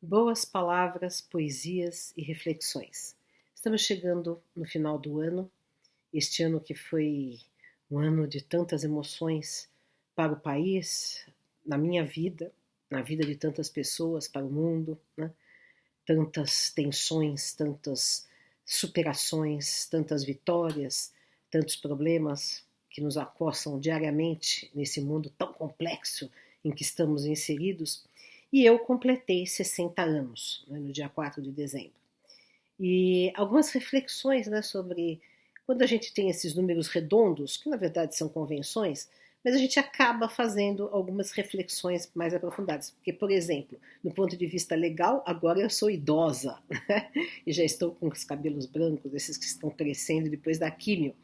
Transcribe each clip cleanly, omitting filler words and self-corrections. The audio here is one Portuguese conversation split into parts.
Boas palavras, poesias e reflexões. Estamos chegando no final do ano, este ano que foi um ano de tantas emoções para o país, na minha vida, na vida de tantas pessoas, para o mundo, né? Tantas tensões, tantas superações, tantas vitórias, tantos problemas que nos acossam diariamente nesse mundo tão complexo em que estamos inseridos. E eu completei 60 anos, né, no dia 4 de dezembro. E algumas reflexões, né, sobre quando a gente tem esses números redondos, que na verdade são convenções, mas a gente acaba fazendo algumas reflexões mais aprofundadas. Porque, por exemplo, do ponto de vista legal, agora eu sou idosa, né? E já estou com os cabelos brancos, esses que estão crescendo depois da químio.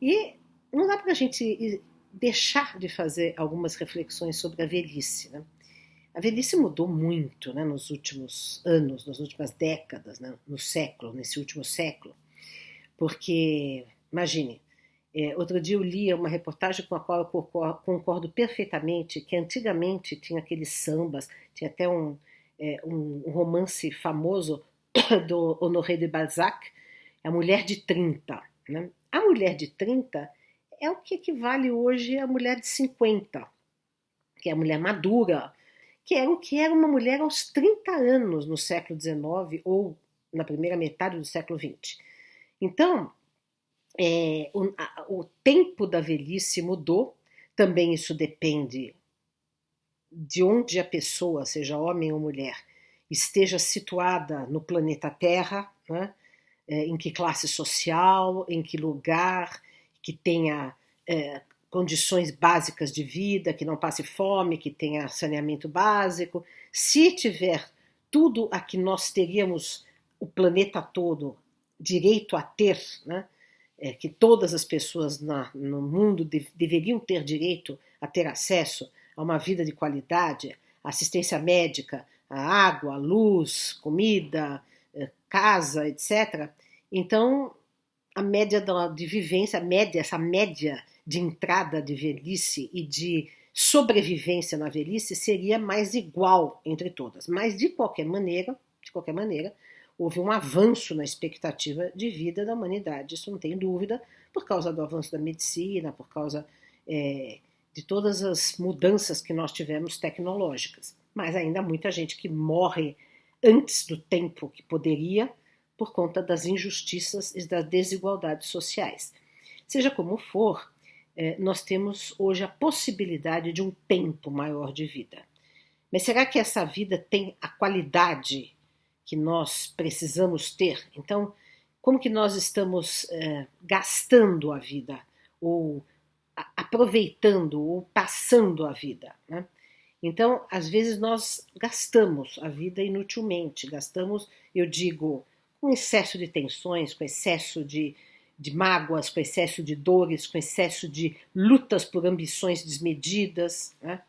E não dá para a gente deixar de fazer algumas reflexões sobre a velhice, né? A velhice mudou muito, né, nos últimos anos, nas últimas décadas, né, no século, nesse último século, porque, imagine, outro dia eu li uma reportagem com a qual eu concordo perfeitamente, que antigamente tinha aqueles sambas, tinha até um romance famoso do Honoré de Balzac, A Mulher de 30. Né? A Mulher de 30 é o que equivale hoje à Mulher de 50, que é a mulher madura, que era o que era uma mulher aos 30 anos no século XIX ou na primeira metade do século XX. Então, o tempo da velhice mudou, também isso depende de onde a pessoa, seja homem ou mulher, esteja situada no planeta Terra, né? Em que classe social, em que lugar, que tenha condições básicas de vida, que não passe fome, que tenha saneamento básico. Se tiver tudo a que nós teríamos o planeta todo direito a ter, né? Que todas as pessoas no mundo deveriam ter direito a ter acesso a uma vida de qualidade, assistência médica, a água, a luz, comida, casa, etc. Então, a média de vivência, essa média de entrada de velhice e de sobrevivência na velhice seria mais igual entre todas. Mas, de qualquer maneira, houve um avanço na expectativa de vida da humanidade, isso não tem dúvida, por causa do avanço da medicina, por causa de todas as mudanças que nós tivemos tecnológicas. Mas ainda há muita gente que morre antes do tempo que poderia, por conta das injustiças e das desigualdades sociais. Seja como for, nós temos hoje a possibilidade de um tempo maior de vida. Mas será que essa vida tem a qualidade que nós precisamos ter? Então, como que nós estamos gastando a vida, ou aproveitando, ou passando a vida, né? Então, às vezes nós gastamos a vida inutilmente, gastamos, eu digo, com excesso de tensões, com excesso de mágoas, com excesso de dores, com excesso de lutas por ambições desmedidas, né?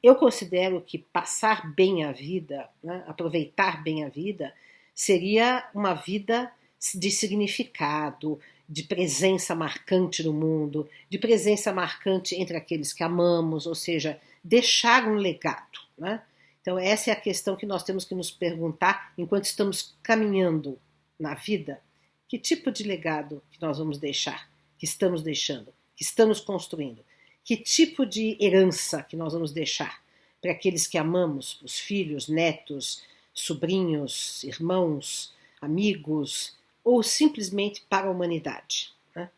Eu considero que passar bem a vida, né, aproveitar bem a vida, seria uma vida de significado, de presença marcante no mundo, de presença marcante entre aqueles que amamos, ou seja, deixar um legado, né? Então essa é a questão que nós temos que nos perguntar enquanto estamos caminhando na vida. Que tipo de legado que nós vamos deixar, que estamos deixando, que estamos construindo? Que tipo de herança que nós vamos deixar para aqueles que amamos, os filhos, netos, sobrinhos, irmãos, amigos, ou simplesmente para a humanidade, né?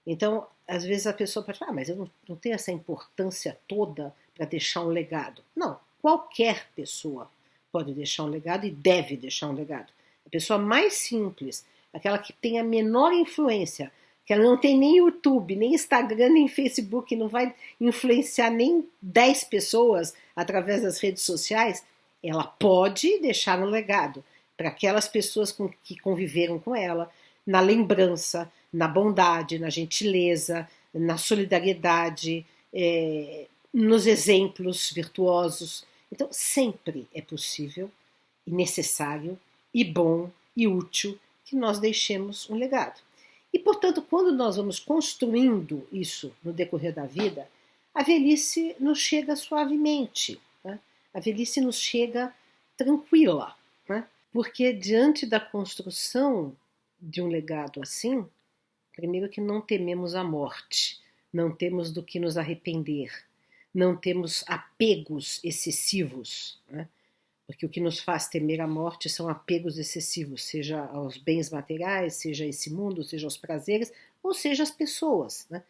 Então, às vezes a pessoa pode falar, mas eu não tenho essa importância toda para deixar um legado. Não, qualquer pessoa pode deixar um legado e deve deixar um legado. A pessoa mais simples, aquela que tem a menor influência, que ela não tem nem YouTube, nem Instagram, nem Facebook, não vai influenciar nem 10 pessoas através das redes sociais, ela pode deixar um legado para aquelas pessoas que conviveram com ela, na lembrança, na bondade, na gentileza, na solidariedade, nos exemplos virtuosos. Então, sempre é possível e necessário e bom e útil que nós deixemos um legado. E, portanto, quando nós vamos construindo isso no decorrer da vida, a velhice nos chega suavemente, né? A velhice nos chega tranquila, né? Porque diante da construção de um legado assim, primeiro que não tememos a morte, não temos do que nos arrepender, não temos apegos excessivos, né? Porque o que nos faz temer a morte são apegos excessivos, seja aos bens materiais, seja a esse mundo, seja aos prazeres, ou seja as pessoas, né?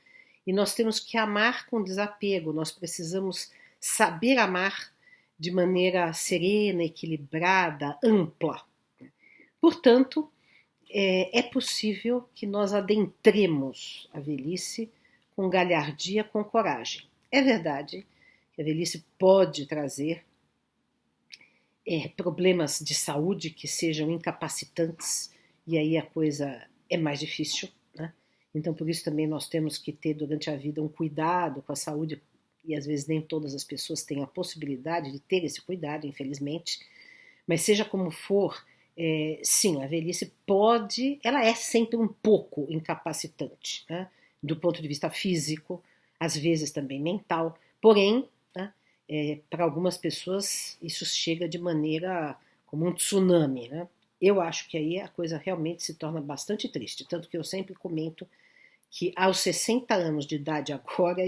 E nós temos que amar com desapego, nós precisamos saber amar de maneira serena, equilibrada, ampla. Portanto, é possível que nós adentremos a velhice com galhardia, com coragem. É verdade que a velhice pode trazer problemas de saúde que sejam incapacitantes, e aí a coisa é mais difícil, né? Então, por isso também nós temos que ter durante a vida um cuidado com a saúde, e às vezes nem todas as pessoas têm a possibilidade de ter esse cuidado, infelizmente. Mas seja como for, sim, a velhice ela é sempre um pouco incapacitante, né? Do ponto de vista físico, às vezes também mental, porém, né, para algumas pessoas isso chega de maneira como um tsunami, né? Eu acho que aí a coisa realmente se torna bastante triste, tanto que eu sempre comento que aos 60 anos de idade agora,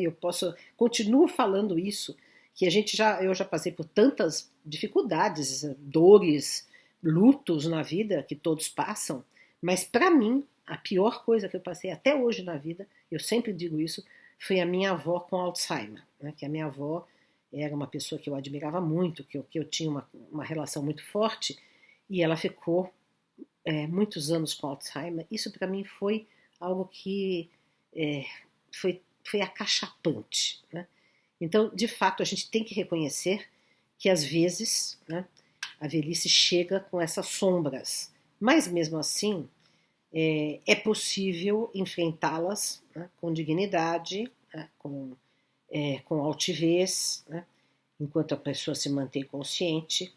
continuo falando isso, que eu já passei por tantas dificuldades, dores, lutos na vida que todos passam, mas para mim a pior coisa que eu passei até hoje na vida, eu sempre digo isso, foi a minha avó com Alzheimer, né? Que a minha avó era uma pessoa que eu admirava muito, que eu tinha uma relação muito forte, e ela ficou muitos anos com Alzheimer. Isso para mim foi algo que foi acachapante, né? Então, de fato, a gente tem que reconhecer que às vezes, né, a velhice chega com essas sombras, mas mesmo assim é possível enfrentá-las, né, com dignidade, né, com altivez, né, enquanto a pessoa se mantém consciente.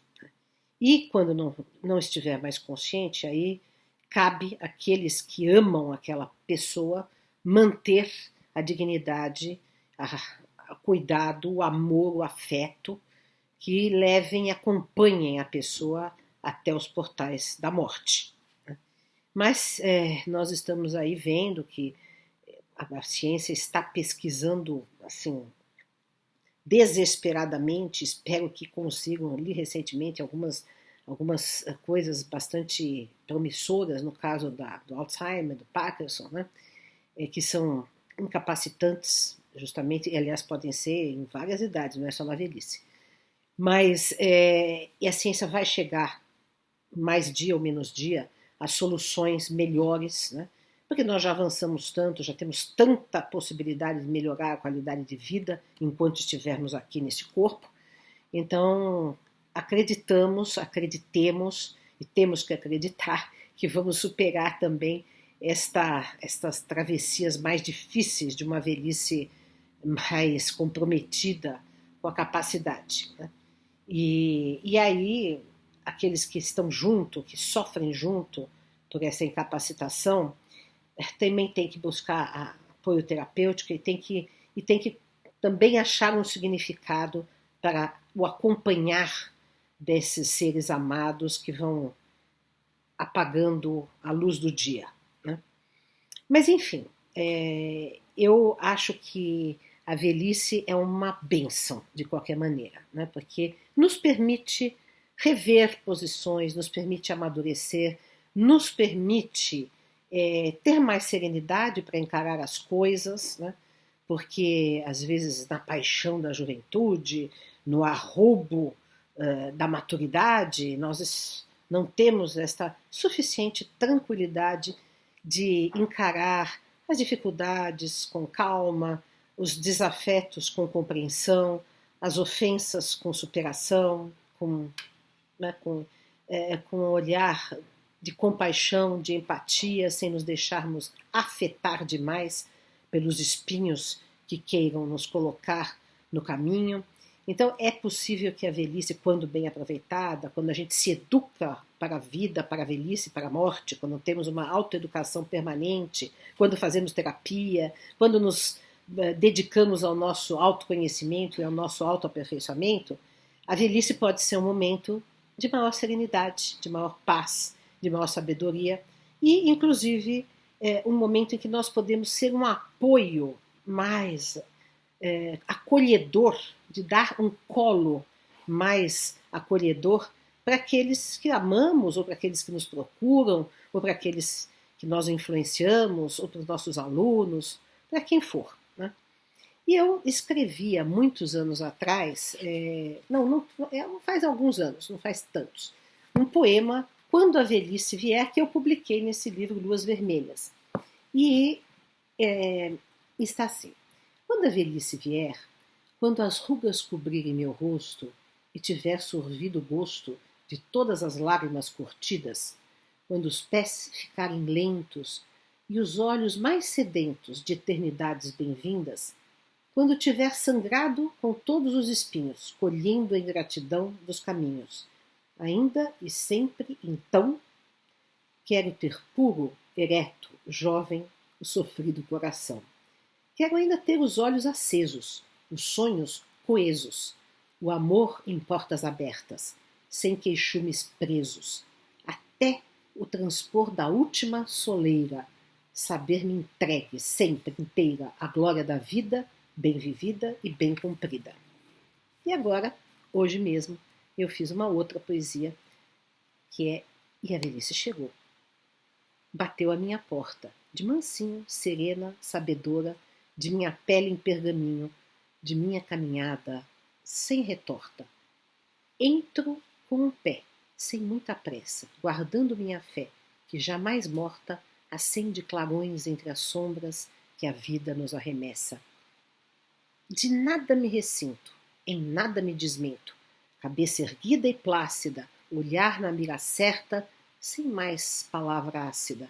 E quando não estiver mais consciente, aí cabe àqueles que amam aquela pessoa manter a dignidade, o cuidado, o amor, o afeto, que levem e acompanhem a pessoa até os portais da morte. Mas nós estamos aí vendo que a ciência está pesquisando assim desesperadamente, espero que consigam. Li recentemente algumas coisas bastante promissoras no caso do Alzheimer, do Parkinson, né? Que são incapacitantes, justamente, e aliás podem ser em várias idades, não é só na velhice. Mas e a ciência vai chegar, mais dia ou menos dia, a soluções melhores, né? Porque nós já avançamos tanto, já temos tanta possibilidade de melhorar a qualidade de vida enquanto estivermos aqui nesse corpo. Então, acreditemos e temos que acreditar que vamos superar também estas travessias mais difíceis de uma velhice mais comprometida com a capacidade, né? E aí, aqueles que estão junto, que sofrem junto por essa incapacitação, também tem que buscar apoio terapêutico e tem que também achar um significado para o acompanhar desses seres amados que vão apagando a luz do dia, né? Mas enfim, eu acho que a velhice é uma bênção de qualquer maneira, né? Porque nos permite rever posições, nos permite amadurecer, nos permite ter mais serenidade para encarar as coisas, né? Porque às vezes na paixão da juventude, no arrobo da maturidade, nós não temos esta suficiente tranquilidade de encarar as dificuldades com calma, os desafetos com compreensão, as ofensas com superação, com um olhar de compaixão, de empatia, sem nos deixarmos afetar demais pelos espinhos que queiram nos colocar no caminho. Então é possível que a velhice, quando bem aproveitada, quando a gente se educa para a vida, para a velhice, para a morte, quando temos uma autoeducação permanente, quando fazemos terapia, quando nos dedicamos ao nosso autoconhecimento e ao nosso autoaperfeiçoamento, a velhice pode ser um momento de maior serenidade, de maior paz, de maior sabedoria e, inclusive, um momento em que nós podemos ser um apoio mais acolhedor, de dar um colo mais acolhedor para aqueles que amamos, ou para aqueles que nos procuram, ou para aqueles que nós influenciamos, ou para os nossos alunos, para quem for. Né? E eu escrevi há muitos anos atrás, não faz alguns anos, não faz tantos, um poema, Quando a Velhice Vier, que eu publiquei nesse livro Luas Vermelhas. E está assim: quando a velhice vier, quando as rugas cobrirem meu rosto e tiver sorvido o gosto de todas as lágrimas curtidas, quando os pés ficarem lentos e os olhos mais sedentos de eternidades bem-vindas, quando tiver sangrado com todos os espinhos, colhendo a ingratidão dos caminhos, ainda e sempre então, quero ter puro, ereto, jovem, o sofrido coração. Quero ainda ter os olhos acesos, os sonhos coesos, o amor em portas abertas, sem queixumes presos, até o transpor da última soleira, saber-me entregue sempre inteira à glória da vida, bem vivida e bem cumprida. E agora, hoje mesmo, eu fiz uma outra poesia, que é E a Velhice Chegou. Bateu à minha porta, de mansinho, serena, sabedora, de minha pele em pergaminho, de minha caminhada sem retorta. Entro com um pé, sem muita pressa, guardando minha fé, que jamais morta acende clarões entre as sombras que a vida nos arremessa. De nada me ressinto, em nada me desminto, cabeça erguida e plácida, olhar na mira certa, sem mais palavra ácida.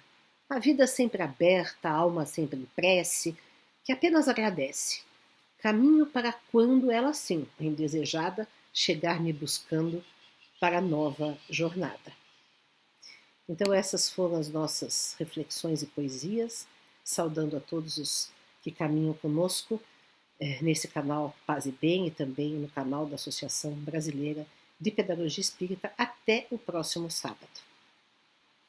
A vida sempre aberta, a alma sempre em prece, que apenas agradece. Caminho para quando ela sim, indesejada, chegar me buscando para a nova jornada. Então essas foram as nossas reflexões e poesias, saudando a todos os que caminham conosco nesse canal Paz e Bem e também no canal da Associação Brasileira de Pedagogia Espírita. Até o próximo sábado.